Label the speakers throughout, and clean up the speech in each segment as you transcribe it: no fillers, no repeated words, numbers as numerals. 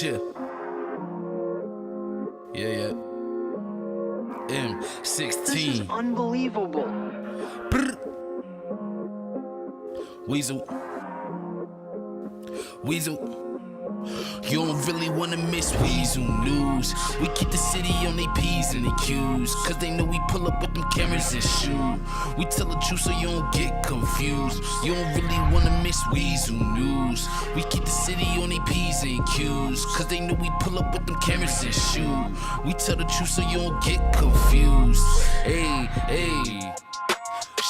Speaker 1: Chill. Yeah. M16.
Speaker 2: This is unbelievable.
Speaker 1: Brr. Weasel. You don't really wanna miss Weasel news. We keep the city on they P's and they Q's, cause they know we pull up with them cameras and shoot. We tell the truth so you don't get confused. You don't really wanna miss Weasel news. We keep the city on they P's and Q's, cause they know we pull up with them cameras and shoot. We tell the truth so you don't get confused. Hey.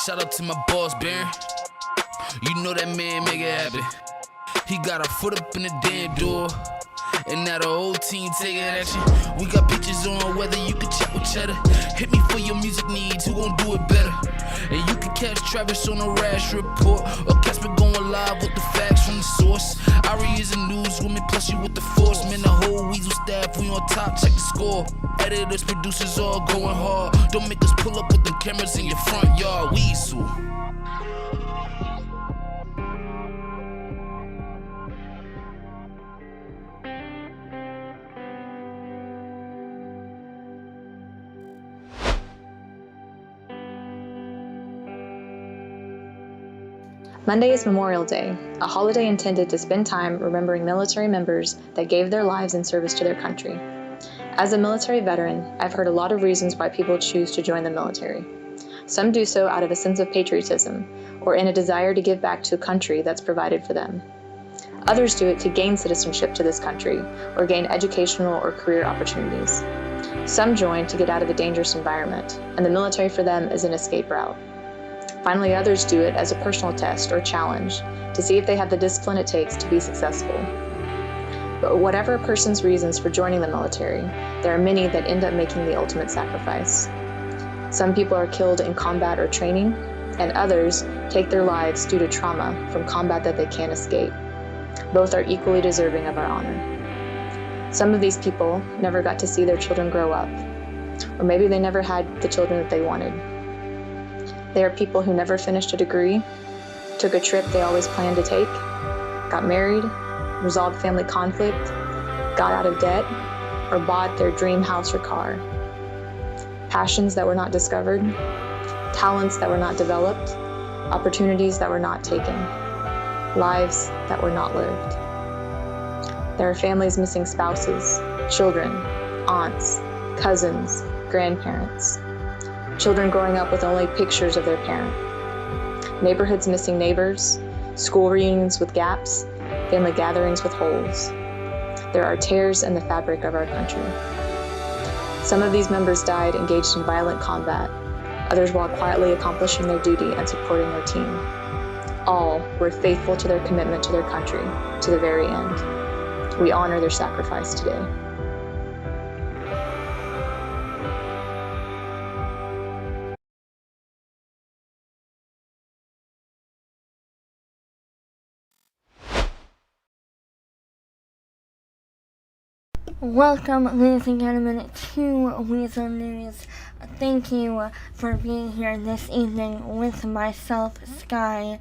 Speaker 1: Shout out to my boss, Baron. You know that man make it happen. He got our foot up in the damn door, and now the whole team taking action. We got bitches on whether you can chat with cheddar. Hit me for your music needs, who gon' do it better? And you can catch Travis on a rash report, or catch me going live with the facts from the source. Ari is a newswoman, plus you with the force. Man, the whole Weasel staff, we on top, check the score. Editors, producers, all going hard. Don't make us pull up with them cameras in your front yard. Weasel.
Speaker 3: Monday is Memorial Day, a holiday intended to spend time remembering military members that gave their lives in service to their country. As a military veteran, I've heard a lot of reasons why people choose to join the military. Some do so out of a sense of patriotism, or in a desire to give back to a country that's provided for them. Others do it to gain citizenship to this country, or gain educational or career opportunities. Some join to get out of a dangerous environment, and the military for them is an escape route. Finally, others do it as a personal test or challenge to see if they have the discipline it takes to be successful. But whatever a person's reasons for joining the military, there are many that end up making the ultimate sacrifice. Some people are killed in combat or training, and others take their lives due to trauma from combat that they can't escape. Both are equally deserving of our honor. Some of these people never got to see their children grow up, or maybe they never had the children that they wanted. They are people who never finished a degree, took a trip they always planned to take, got married, resolved family conflict, got out of debt, or bought their dream house or car. Passions that were not discovered, talents that were not developed, opportunities that were not taken, lives that were not lived. There are families missing spouses, children, aunts, cousins, grandparents. Children growing up with only pictures of their parent. Neighborhoods missing neighbors, school reunions with gaps, family gatherings with holes. There are tears in the fabric of our country. Some of these members died engaged in violent combat, others while quietly accomplishing their duty and supporting their team. All were faithful to their commitment to their country to the very end. We honor their sacrifice today.
Speaker 4: Welcome, ladies and gentlemen, to Weasel News. Thank you for being here this evening with myself, Sky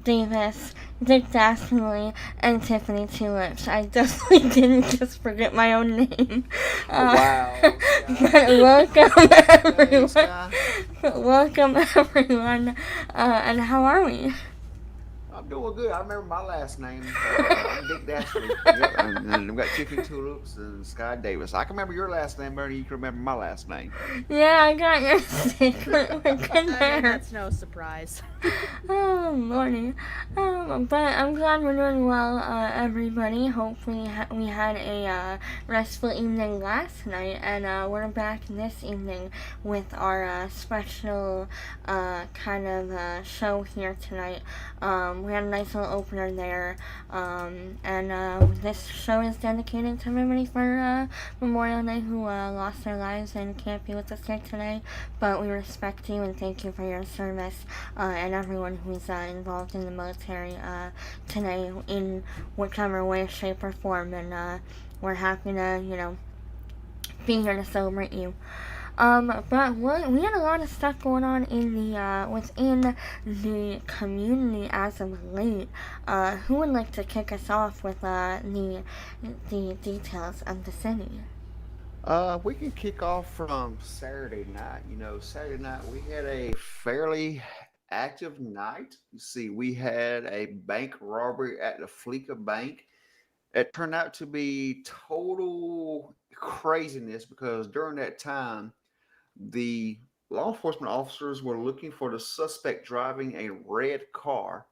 Speaker 4: Davis, Dick Dastardly, and Tiffany Tulips. I definitely didn't just forget my own name.
Speaker 5: Wow.
Speaker 4: But welcome everyone, and how are we?
Speaker 5: I'm doing good. I remember my last name. I'm Dick Dastardly. Yep. And I've got Tiffany Tulips and Sky Davis. I can remember your last name, Bernie. You can remember my last name.
Speaker 4: Yeah, I got your secret. We're good there.
Speaker 6: That's no surprise.
Speaker 4: Oh, morning. But I'm glad we're doing well, everybody. Hopefully we had a restful evening last night, and we're back this evening with our special kind of show here tonight. We had a nice little opener there, and this show is dedicated to everybody for Memorial Day who lost their lives and can't be with us here today, but we respect you and thank you for your service, and everyone who's involved in the military today in whichever way, shape, or form, and we're happy to, be here to celebrate you. But we had a lot of stuff going on in the within the community as of late. Who would like to kick us off with the details of the city?
Speaker 5: We can kick off from Saturday night. Saturday night we had a fairly active night. You see, we had a bank robbery at the Fleeca Bank. It turned out to be total craziness because during that time, the law enforcement officers were looking for the suspect driving a red car.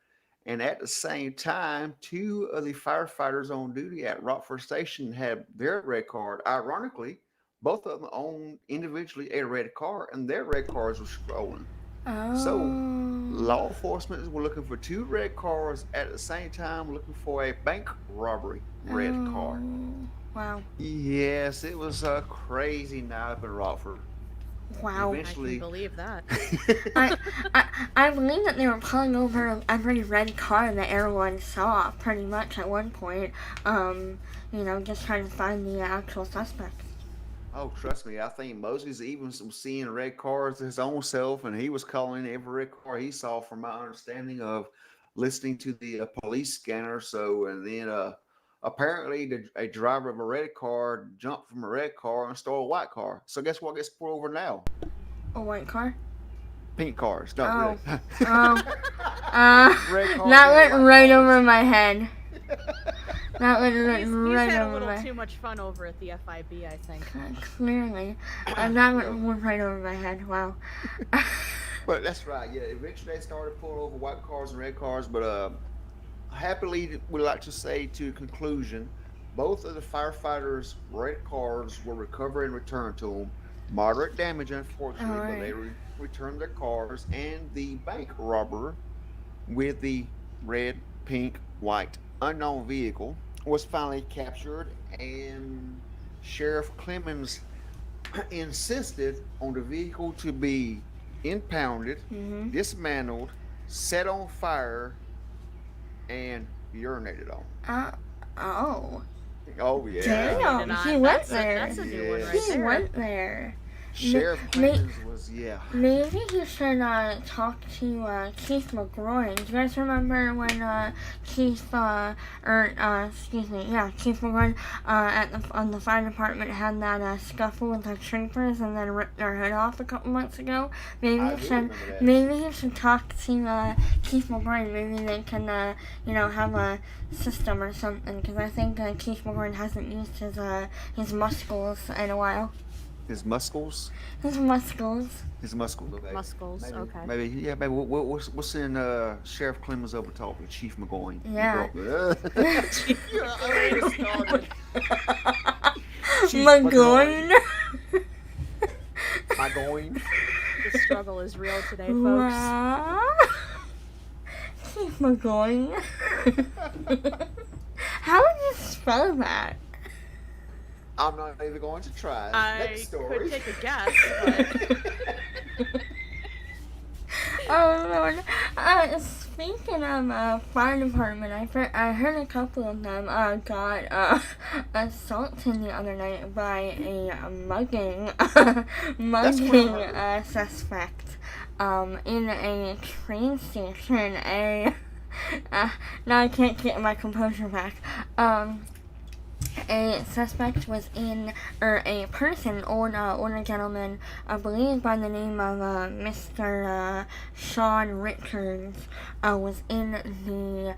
Speaker 5: And at the same time, two of the firefighters on duty at Rockford Station had their red card. Ironically, both of them owned individually a red car, and their red cars were stolen. So,
Speaker 4: Oh.
Speaker 5: law enforcement were looking for two red cars at the same time, looking for a bank robbery red car.
Speaker 4: Oh. Wow.
Speaker 5: Yes, it was a crazy night up in Rockford.
Speaker 4: Wow.
Speaker 2: I can
Speaker 5: Eventually,
Speaker 2: believe that.
Speaker 4: I, I believe that they were pulling over every red car that everyone saw, pretty much at one point. Just trying to find the actual suspect.
Speaker 5: oh, trust me, I think Moses even was seeing red cars his own self, and he was calling every red car he saw, from my understanding of listening to the police scanner. So, and then apparently a driver of a red car jumped from a red car and stole a white car. So, guess what gets pulled over now?
Speaker 4: A white car?
Speaker 5: Pink cars. No,
Speaker 4: Oh.
Speaker 5: really.
Speaker 4: Oh.
Speaker 5: Red cars
Speaker 4: That
Speaker 5: and
Speaker 4: went
Speaker 5: white
Speaker 4: right
Speaker 5: cars.
Speaker 4: over my head. That went
Speaker 2: He's
Speaker 4: right
Speaker 2: had a
Speaker 4: over
Speaker 2: little
Speaker 4: my
Speaker 2: too much fun over at the FIB, I think.
Speaker 4: Clearly. That went right over my head. Wow.
Speaker 5: But that's right. Yeah, eventually they started pulling over white cars and red cars. But happily, we'd like to say to conclusion, both of the firefighters' red cars were recovered and returned to them. Moderate damage, unfortunately, but
Speaker 4: Alright.
Speaker 5: they returned their cars. And the bank robber with the red, pink, white unknown vehicle was finally captured, and Sheriff Clemens insisted on the vehicle to be impounded,
Speaker 4: Mhm.
Speaker 5: dismantled, set on fire, and urinated on.
Speaker 4: Uh, oh.
Speaker 5: Oh yeah.
Speaker 4: Damn,
Speaker 2: Urinated
Speaker 4: he
Speaker 2: on.
Speaker 4: went
Speaker 2: That's a new one
Speaker 5: Yeah.
Speaker 2: right
Speaker 4: He
Speaker 2: there.
Speaker 4: went there.
Speaker 5: Sheriff
Speaker 4: Ma-
Speaker 5: Clemens was
Speaker 4: Maybe you should talk to Chief McGroin. Do you guys remember when Chief Chief McGroin on the fire department had that scuffle with the troopers and then ripped their hood off a couple months ago? Maybe
Speaker 5: I
Speaker 4: you
Speaker 5: do
Speaker 4: should
Speaker 5: remember that.
Speaker 4: maybe you should talk to Chief McGroin. Maybe they can have a system or something, because I think Chief McGroin hasn't used his muscles in a while.
Speaker 5: his muscles.
Speaker 4: His muscles.
Speaker 5: His muscles. Okay.
Speaker 2: Muscles,
Speaker 5: Maybe,
Speaker 2: okay.
Speaker 5: maybe we'll send Sheriff Clemens over to talk with Chief McGoin.
Speaker 4: Yeah.
Speaker 5: Already started. Chief
Speaker 4: McGoin.
Speaker 5: McGoin.
Speaker 2: The struggle is real today, folks.
Speaker 4: Wow. Chief McGoin. How would you spell that?
Speaker 5: I'm not even going to try.
Speaker 2: I
Speaker 5: Next story.
Speaker 2: could take a guess, but
Speaker 4: Oh Lord. Speaking of fire department, I heard a couple of them got assaulted the other night by a mugging suspect in a train station. Now I can't get my composure back. A suspect was a person, older gentleman, I believe by the name of Mr. Sean Richards, was in the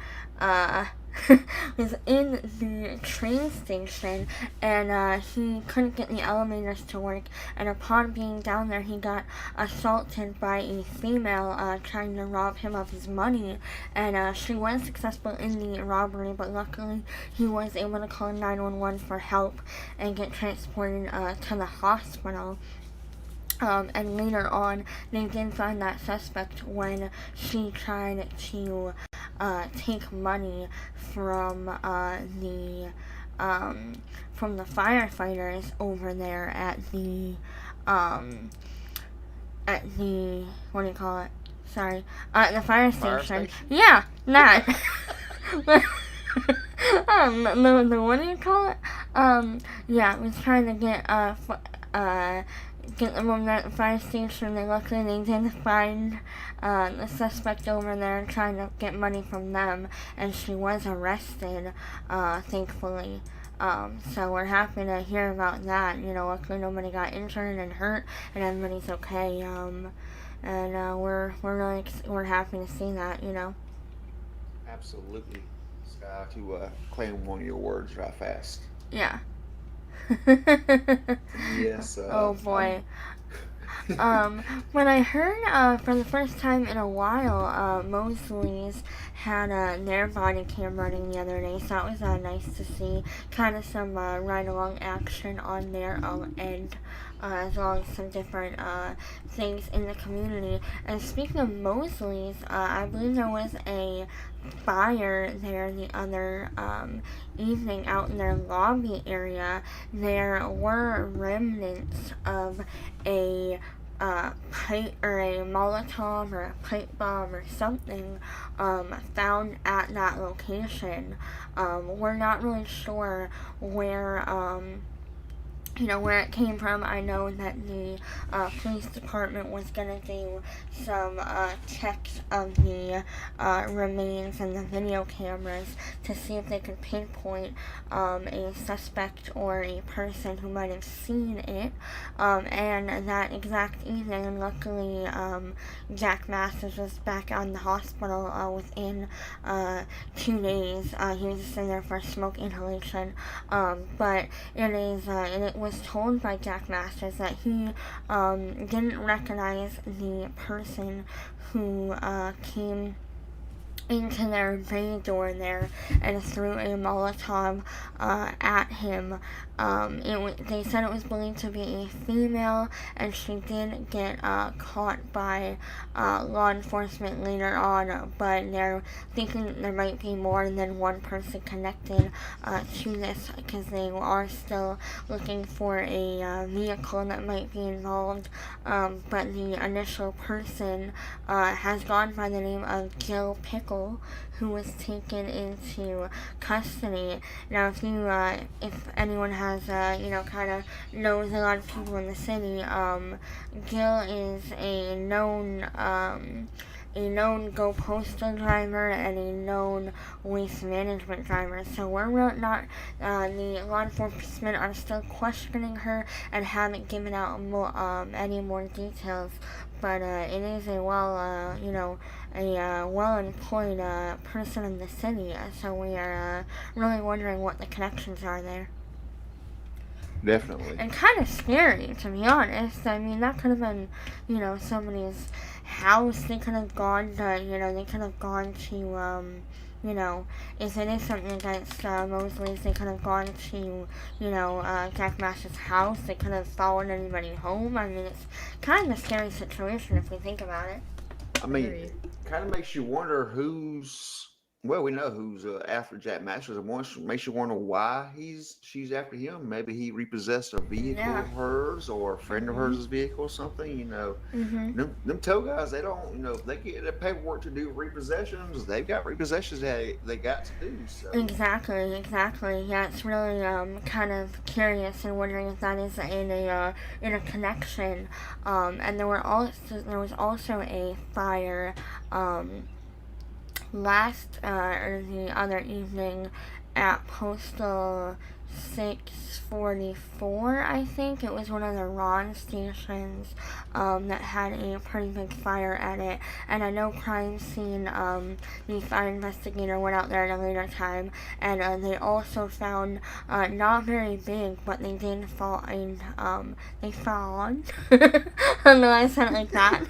Speaker 4: was in the train station, and he couldn't get the elevators to work, and upon being down there he got assaulted by a female trying to rob him of his money, and she was successful in the robbery, but luckily he was able to call 911 for help and get transported to the hospital. And later on, they did find that suspect when she tried to take money from the firefighters over there at the what do you call it? Sorry, the fire station. Yeah, that. The what do you call it? Yeah, was trying to get get them over at the fire station. And luckily they did find the suspect over there trying to get money from them, and she was arrested, thankfully. So we're happy to hear about that. Luckily nobody got injured and hurt, and everybody's okay. And we're happy to see that.
Speaker 5: Absolutely. Sky, to claim one of your words right fast.
Speaker 4: Yeah.
Speaker 5: Yes.
Speaker 4: Oh boy. When I heard for the first time in a while, Mosley's had their body cam running the other day, so that was nice to see. Kind of some ride along action on their end, as well as some different things in the community. And speaking of Mosley's, I believe there was a fire there the other evening out in their lobby area. There were remnants of a pipe or a Molotov or a pipe bomb or something found at that location. We're not really sure where where it came from. I know that the police department was going to do some checks of the remains and the video cameras to see if they could pinpoint a suspect or a person who might have seen it. And that exact evening, and luckily Jack Masters was back on the hospital within 2 days. He was just in there for smoke inhalation. But it was told by Jack Masters that he didn't recognize the person who came into their bay door there and threw a Molotov at him. They said it was believed to be a female, and she did get caught by law enforcement later on, but they're thinking there might be more than one person connected to this, because they are still looking for a vehicle that might be involved. But the initial person has gone by the name of Jill Pickle, who was taken into custody. Now, if anyone has, kind of knows a lot of people in the city, Jill is a known Go Postal driver and a known waste management driver. So we're not, the law enforcement are still questioning her and haven't given out any more details. But it is a well-employed person in the city. So we are really wondering what the connections are there.
Speaker 5: Definitely.
Speaker 4: And kind of scary, to be honest. I mean, that could have been, somebody's house. They could have gone to, if it is something against Mosley's, they could have gone to, Jack Masters' house. They could have followed anybody home. I mean, it's kind of a scary situation if we think about it.
Speaker 5: I mean, kind of makes you wonder who's. Well, we know who's after Jack Masters, and makes you wonder why she's after him. Maybe he repossessed a vehicle of hers, or a friend of hers' vehicle, or something. Them tow guys, they don't, they get the paperwork to do repossessions. They've got repossessions that they got to do. So.
Speaker 4: Exactly. Yeah, it's really kind of curious and wondering if that is in a connection. And there was also a fire. The other evening at Postal 644, I think. It was one of the Ron stations that had a pretty big fire at it. And I know crime scene, the fire investigator went out there at a later time, and they also found, not very big, but they did find, they found, I don't know why I said it like that.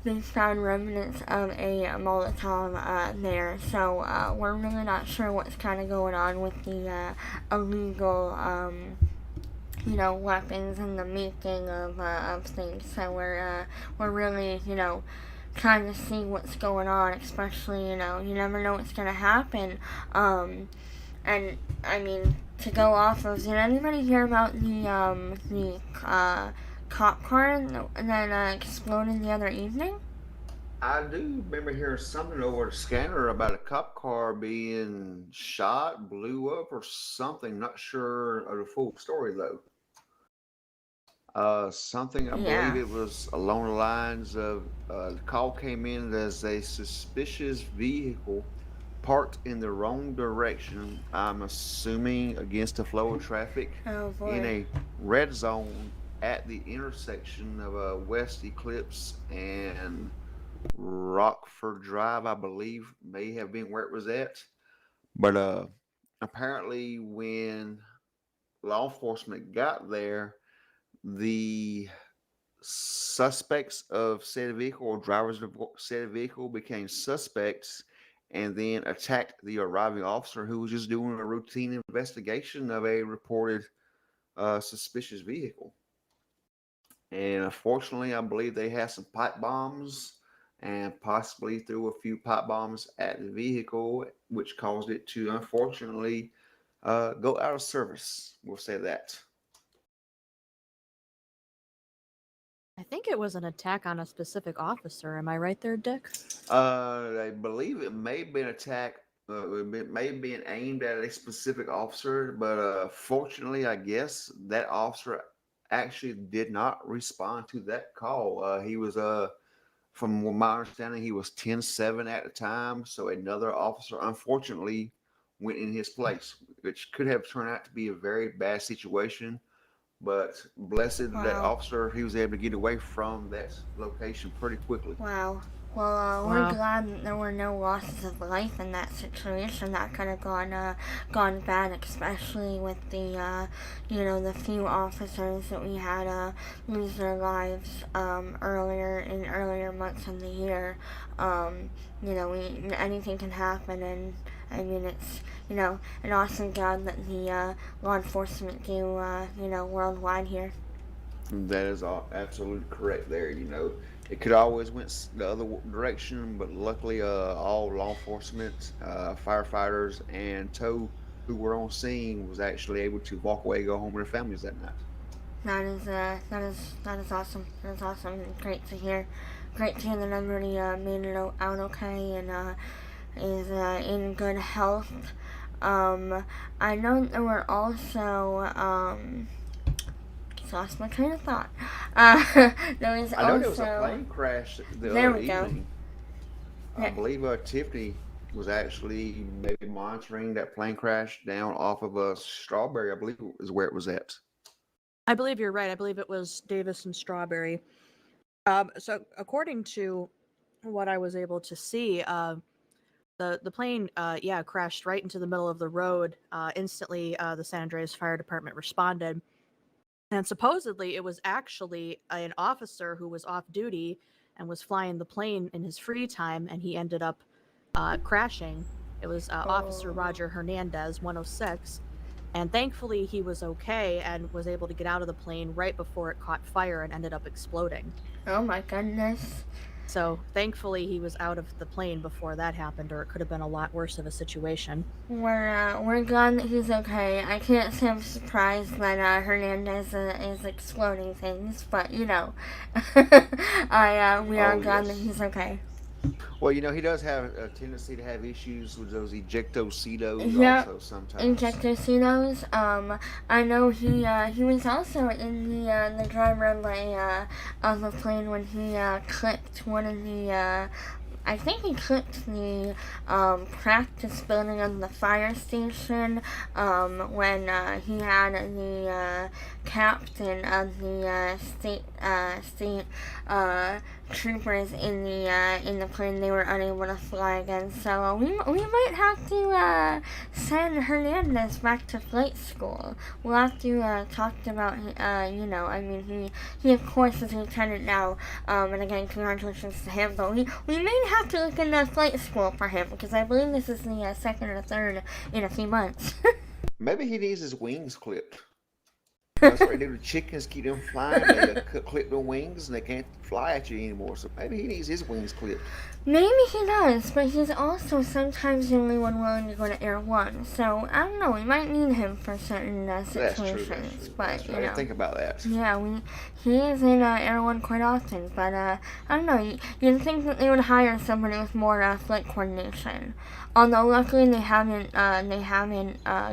Speaker 4: they found remnants of a Molotov there. So we're really not sure what's kind of going on with the illegal weapons and the making of things. So we're really trying to see what's going on, especially you never know what's gonna happen. And I mean, to go off of, did anybody hear about the cop car that exploded the other evening?
Speaker 5: I do remember hearing something over the scanner about a cop car being shot, blew up, or something. Not sure of the full story though. Something I believe
Speaker 4: Yeah.
Speaker 5: it was along the lines of the call came in as a suspicious vehicle parked in the wrong direction. I'm assuming against the flow of traffic
Speaker 4: Oh
Speaker 5: in
Speaker 4: boy.
Speaker 5: a red zone at the intersection of West Eclipse and Rockford Drive, I believe, may have been where it was at. But apparently, when law enforcement got there, the suspects of said vehicle or drivers of said vehicle became suspects and then attacked the arriving officer who was just doing a routine investigation of a reported suspicious vehicle. And unfortunately, I believe they had some pipe bombs and possibly threw a few pipe bombs at the vehicle, which caused it to unfortunately go out of service. We'll say that.
Speaker 2: I think it was an attack on a specific officer. Am I right there, Dick?
Speaker 5: I believe it may have been attacked. It may have been aimed at a specific officer, but fortunately, I guess that officer actually did not respond to that call. He was, from my understanding, he was 10-7 at the time. So another officer, unfortunately, went in his place, which could have turned out to be a very bad situation. But blessed that
Speaker 4: Wow.
Speaker 5: officer, he was able to get away from that location pretty quickly.
Speaker 4: Wow. Well, we're
Speaker 2: Wow.
Speaker 4: glad that there were no losses of life in that situation. That could have gone bad, especially with the, the few officers that we had, lose their lives, earlier months of the year. Anything can happen, and I mean, it's, an awesome job that the, law enforcement do, worldwide here.
Speaker 5: That is all absolutely correct there. It could always went the other direction, but luckily, all law enforcement, firefighters, and tow who were on scene was actually able to walk away, go home with their families that night.
Speaker 4: That is awesome. That is awesome. Great to hear. Great to hear that everybody made it out okay and is in good health. I know that there were also just lost my train of thought. There was
Speaker 5: I know there was a
Speaker 4: also
Speaker 5: plane crash the
Speaker 4: there
Speaker 5: other
Speaker 4: we go.
Speaker 5: evening. I believe Tiffany was actually maybe monitoring that plane crash down off of a Strawberry, I believe is where it was at.
Speaker 2: I believe you're right. I believe it was Davis and Strawberry. So according to what I was able to see, the plane, crashed right into the middle of the road. Instantly, the San Andreas Fire Department responded, and supposedly it was actually an officer who was off duty and was flying the plane in his free time, and he ended up crashing. It was Officer Roger Hernandez, 106, and thankfully he was okay and was able to get out of the plane right before it caught fire and ended up exploding.
Speaker 4: Oh my goodness.
Speaker 2: So thankfully he was out of the plane before that happened, or it could have been a lot worse of a situation.
Speaker 4: We're glad that he's okay. I can't say I'm surprised that Hernandez is exploding things, but we are
Speaker 5: Oh
Speaker 4: glad that
Speaker 5: yes.
Speaker 4: he's okay.
Speaker 5: Well, he does have a tendency to have issues with those ejectocitos
Speaker 4: Yeah,
Speaker 5: also sometimes.
Speaker 4: Injectocinos. I know he was also in the driver of the plane when he clipped one of the. I think he clipped the practice building of the fire station when he had the captain of the state troopers in the plane. They were unable to fly again, so we might have to send Hernandez back to flight school. We'll have to talk about I mean he of course is a lieutenant now, and again congratulations to him. But we may have to look into flight school for him because I believe this is the second or third in a few months.
Speaker 5: Maybe he needs his wings clipped. That's what they do to chickens, keep them flying. They clip their wings and they can't fly at you anymore. So maybe he needs his wings clipped.
Speaker 4: Maybe he does, but he's also sometimes the only one willing to go to Air One. So I don't know. We might need him for certain situations.
Speaker 5: That's true.
Speaker 4: But
Speaker 5: That's true.
Speaker 4: you
Speaker 5: I
Speaker 4: know,
Speaker 5: didn't think about that.
Speaker 4: yeah, he is in Air One quite often. But I don't know. You'd think that they would hire somebody with more flight coordination. Although luckily they haven't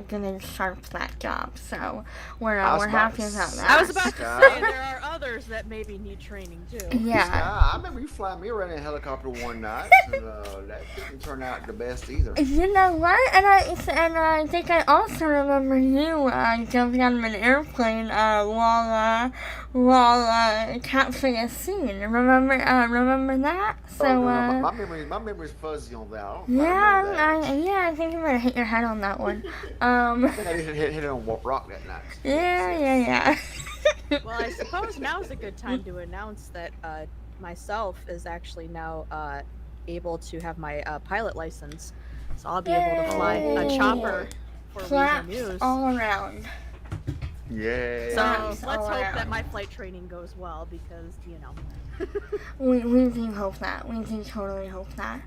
Speaker 4: given Sharp that job, so we're happy about that.
Speaker 2: I was about to say there are others that maybe need training too.
Speaker 4: Yeah.
Speaker 5: I remember you flying me around in a helicopter one night, and that didn't turn out the best either.
Speaker 4: You know what? And I think I also remember you jumping out of an airplane while capturing a scene. Remember that? So
Speaker 5: no, my memory's fuzzy on that. I don't remember that.
Speaker 4: I think you might have hit your head on that one.
Speaker 5: I think I hit it on rock that night.
Speaker 4: Yeah.
Speaker 2: Well, I suppose now's a good time to announce that myself is actually now able to have my pilot license, so I'll be able to fly a chopper for WEAZEL News.
Speaker 4: All around.
Speaker 5: Yeah.
Speaker 2: So let's hope that my flight training goes well, because
Speaker 4: we do hope that. We do totally hope that.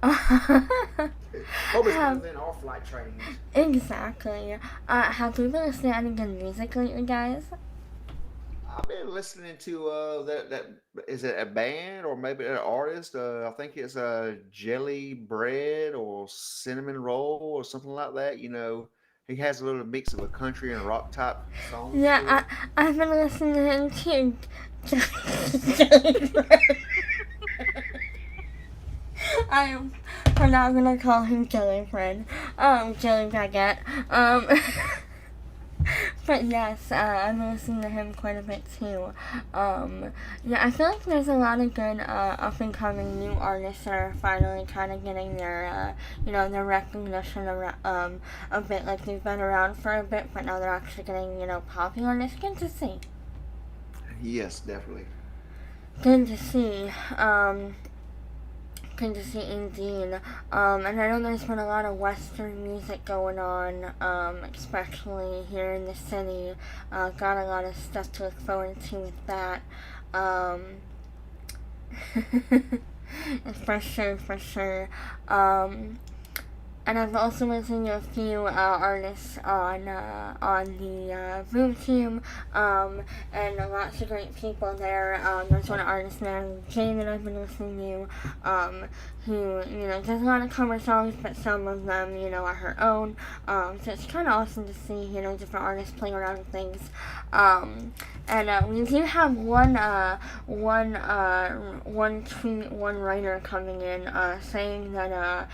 Speaker 5: Hope it's better than our flight training.
Speaker 4: Exactly. Have you been listening to any good music lately, guys?
Speaker 5: I've been listening to that is it a band or maybe an artist? I think it's Jelly Bread or Cinnamon Roll or something like that. You know, he has a little mix of a country and rock type songs.
Speaker 4: Yeah, I've been listening to him too. Jelly Bread. We're not gonna call him Jelly Bread. Jelly Baguette. But yes, I've been listening to him quite a bit too. I feel like there's a lot of good up and coming new artists that are finally kind of getting their their recognition a bit. Like they've been around for a bit, but now they're actually getting popular, and it's good to see.
Speaker 5: Yes, definitely.
Speaker 4: Good to see. Good to see indeed. And I know there's been a lot of Western music going on, especially here in the city. Got a lot of stuff to look forward to with that. For sure. And I've also listened to a few artists on the Boom Team, and lots of great people there. There's one artist named Jay that I've been listening to, who does a lot of cover songs, but some of them are her own. So it's kind of awesome to see different artists playing around with things. And we do have one writer coming in saying that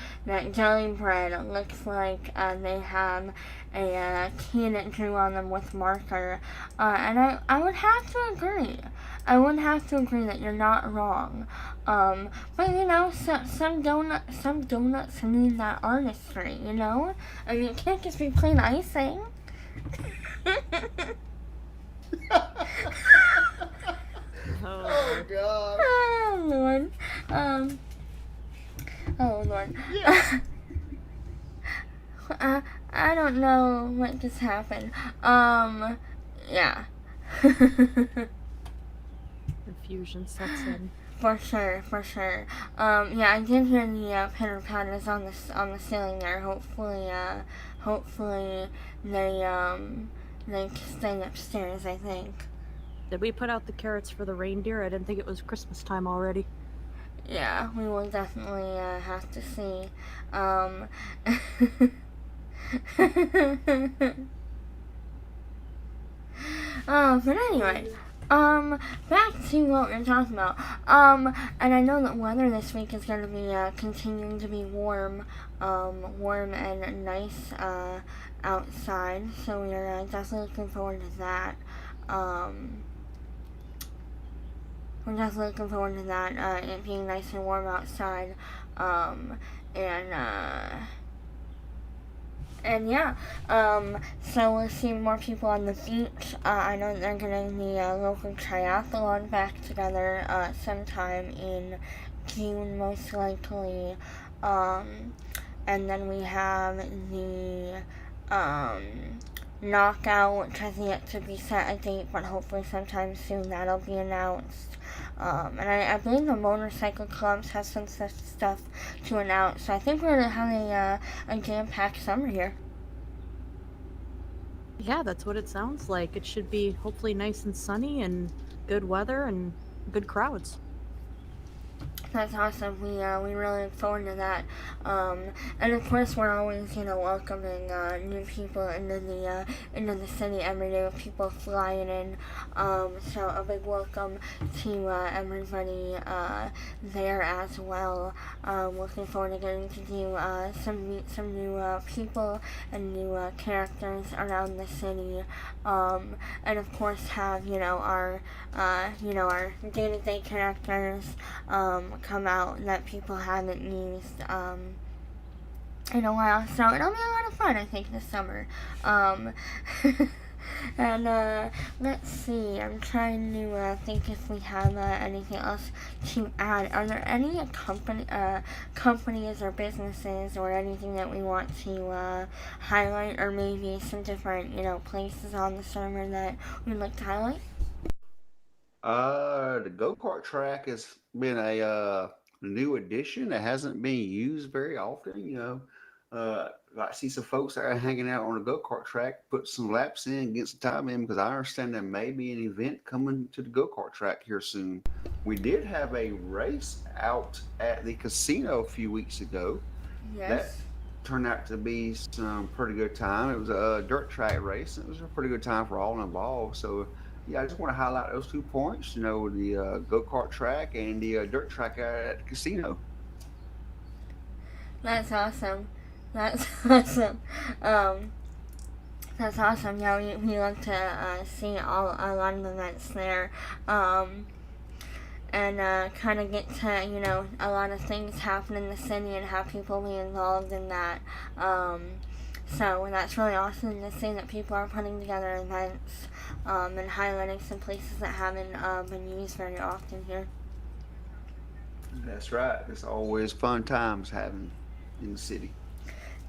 Speaker 4: Jelly Bread looks like they have a key that drew on them with marker, and I would have to agree. I would have to agree that you're not wrong. But some donuts need that artistry. I mean, it can't just be plain icing.
Speaker 5: Oh God.
Speaker 4: Oh Lord. Oh Lord.
Speaker 5: Yeah.
Speaker 4: I don't know what just happened. Yeah.
Speaker 2: Confusion sets in.
Speaker 4: For sure. Yeah, I did hear the pitter patters on the ceiling there. Hopefully they stay upstairs, I think.
Speaker 2: Did we put out the carrots for the reindeer? I didn't think it was Christmas time already.
Speaker 4: Yeah, we will definitely have to see. But anyway, back to what we were talking about. And I know that weather this week is going to be continuing to be warm and nice outside. So we are definitely looking forward to that. We're definitely looking forward to that, it being nice and warm outside, and yeah, so we'll see more people on the beach. I know they're getting the local triathlon back together sometime in June, most likely, and then we have the Knockout, which has yet to be set a date, but hopefully sometime soon that'll be announced. And I believe the motorcycle clubs have some stuff to announce. So I think we're going to have a jam-packed summer here.
Speaker 2: Yeah, that's what it sounds like. It should be hopefully nice and sunny and good weather and good crowds.
Speaker 4: That's awesome. We really look forward to that. And of course, we're always welcoming new people into the city every day with people flying in. So a big welcome to everybody there as well. Looking forward to getting to do meet some new people and new characters around the city. And of course have our day-to-day characters come out that people haven't used in a while, so it'll be a lot of fun, I think, this summer. And let's see, I'm trying to think if we have anything else to add. Are there any companies or businesses or anything that we want to highlight, or maybe some different places on the summer that we'd like to highlight?
Speaker 5: The go-kart track has been a new addition that hasn't been used very often. I see some folks that are hanging out on the go-kart track, put some laps in, get some time in, because I understand there may be an event coming to the go-kart track here soon. We did have a race out at the casino a few weeks ago.
Speaker 4: Yes.
Speaker 5: That turned out to be some pretty good time. It was a dirt track race. It was a pretty good time for all involved. So yeah, I just want to highlight those 2 points, the go-kart track and the dirt track at the casino.
Speaker 4: That's awesome. That's awesome. That's awesome. Yeah, we love to see a lot of events there. And kind of get to, a lot of things happen in the city and have people be involved in that. So that's really awesome to see that people are putting together events and highlighting some places that haven't been used very often here.
Speaker 5: That's right. It's always fun times having in the city.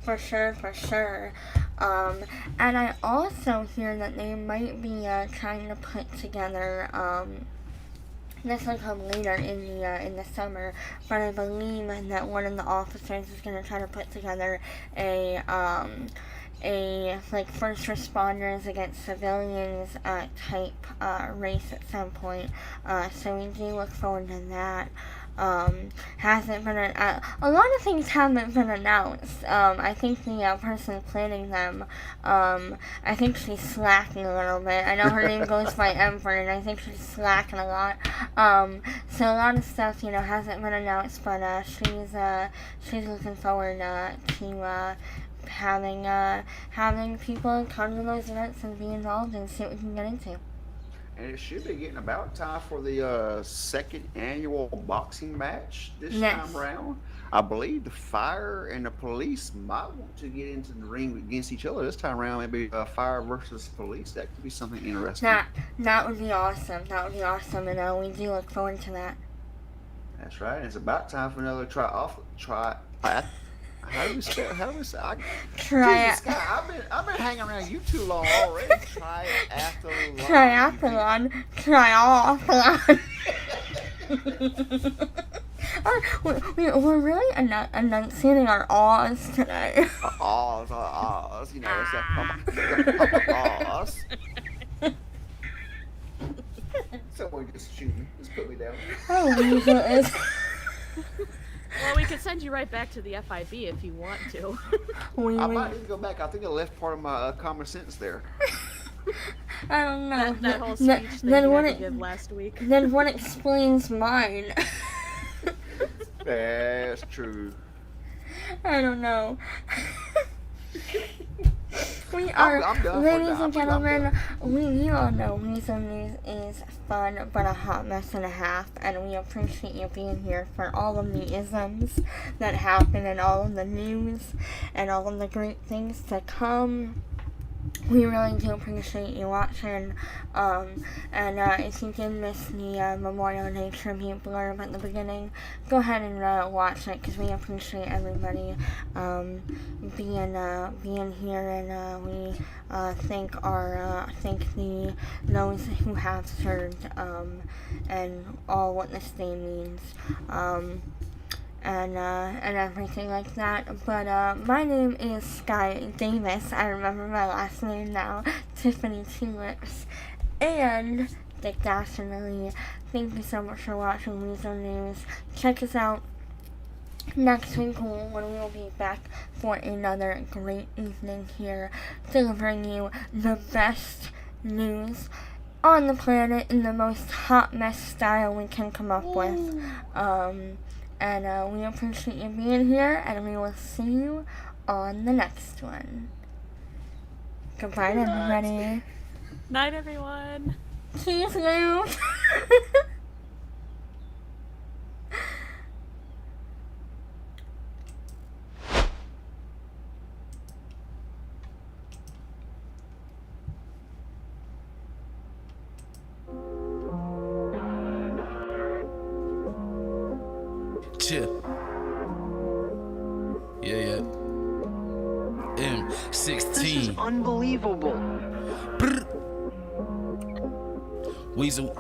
Speaker 4: For sure, for sure. And I also hear that they might be trying to put together, this will come later in the summer, but I believe that one of the officers is going to try to put together a like first responders against civilians type race at some point. So we do look forward to that. Hasn't been a lot of things haven't been announced. I think the person planning them, I think she's slacking a little bit. I know her name goes by Ember, and I think she's slacking a lot. So a lot of stuff, hasn't been announced, but she's looking forward to having people come to those events and be involved and see what we can get into.
Speaker 5: And it should be getting about time for the second annual boxing match this
Speaker 4: Yes.
Speaker 5: time around. I believe the fire and the police might want to get into the ring against each other this time around. Maybe fire versus police. That could be something interesting.
Speaker 4: That would be awesome. That would be awesome, and we do look forward to that.
Speaker 5: That's right. It's about time for another how do we say? Jesus, Scott, I've been hanging around you too long already.
Speaker 4: Triathlon. We're really enunciating our awes today.
Speaker 5: Awes, it's that awes. Someone just shoot me. Just put me down.
Speaker 4: Oh, Weasel is.
Speaker 2: Well, we could send you right back to the FIB if you want to.
Speaker 5: I might need to go back. I think I left part of my common sense there.
Speaker 4: I don't know.
Speaker 2: That whole speech that you had to give last week.
Speaker 4: Then what explains mine?
Speaker 5: That's true.
Speaker 4: I don't know. We are, ladies and gentlemen, you all know Weasel News is fun, but a hot mess and a half, and we appreciate you being here for all of the isms that happen and all of the news and all of the great things to come. we really do appreciate you watching. And if you did miss the Memorial Day tribute blurb at the beginning, go ahead and watch it, because we appreciate everybody being here, and we thank those who have served, and all what this day means. And everything like that. But my name is Sky Davis. I remember my last name now, Tiffany Tulips, and Dick Dashingly. Thank you so much for watching Weasel News. Check us out next week when we will be back for another great evening here, delivering you the best news on the planet in the most hot mess style we can come up with. And we appreciate you being here, and we will see you on the next one. Goodbye, everybody.
Speaker 2: Night, everyone.
Speaker 4: Cheers, Lou.
Speaker 1: Chill. Yeah. M16.
Speaker 6: This is unbelievable.
Speaker 1: Brr. Weasel.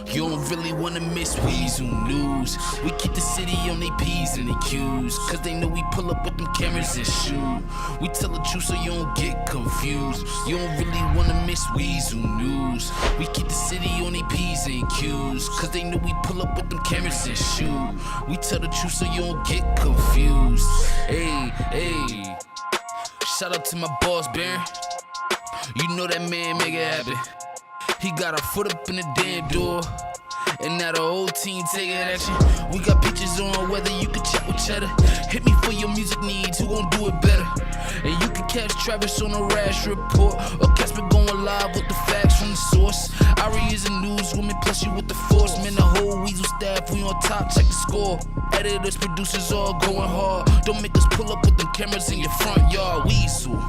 Speaker 1: You don't really wanna miss Weasel News. We keep the city on their P's and their Q's, cause they know we pull up with them cameras and shoot. We tell the truth so you don't get confused. You don't really wanna miss Weasel News. We keep the city on their P's and Q's, cause they know we pull up with them cameras and shoot. We tell the truth so you don't get confused. Hey. Shout out to my boss, Baron. You know that man make it happen. He got our foot up in the damn door, and now the whole team taking action. We got pictures on whether you can chat with Cheddar. Hit me for your music needs, who gon' do it better? And you can catch Travis on the Rash Report, or catch me going live with the facts from the source. Ari is a newswoman, plus you with the force. Man, the whole Weasel staff, we on top, check the score. Editors, producers all going hard. Don't make us pull up with them cameras in your front yard. Weasel.